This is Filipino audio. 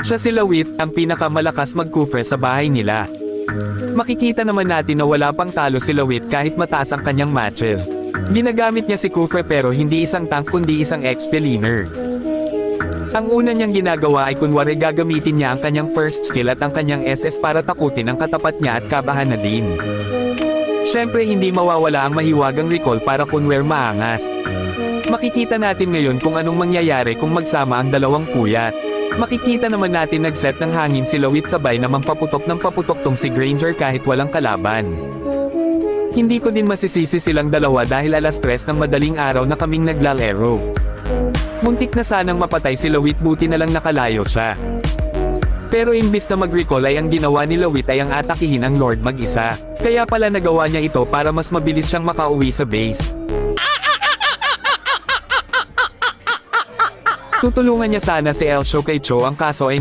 Siya si Lawit, ang pinakamalakas mag-cooper sa bahay nila. Makikita naman natin na wala pang talo si Lawit kahit mataas ang kanyang matches. Ginagamit niya si Cooper pero hindi isang tank kundi isang XP laner. Ang una niyang ginagawa ay kunwari gagamitin niya ang kanyang first skill at ang kanyang SS para takutin ang katapat niya at kabahan na din. Syempre hindi mawawala ang mahiwagang recall para kunwari maangas. Makikita natin ngayon kung anong mangyayari kung magsama ang dalawang puyat. Makikita naman natin nag-set ng hangin si Lawit sabay na paputok ng paputok tong si Granger kahit walang kalaban. Hindi ko din masisisi silang dalawa dahil alas 3 ng madaling araw na kaming naglalaro. Muntik na sanang mapatay si Lawit buti na lang nakalayo siya. Pero imbis na mag-recall ay ang ginawa ni Lawit ay ang atakihin ang Lord mag-isa. Kaya pala nagawa niya ito para mas mabilis siyang makauwi sa base. Tutulungan niya sana si Elsho kay Cho ang kaso ay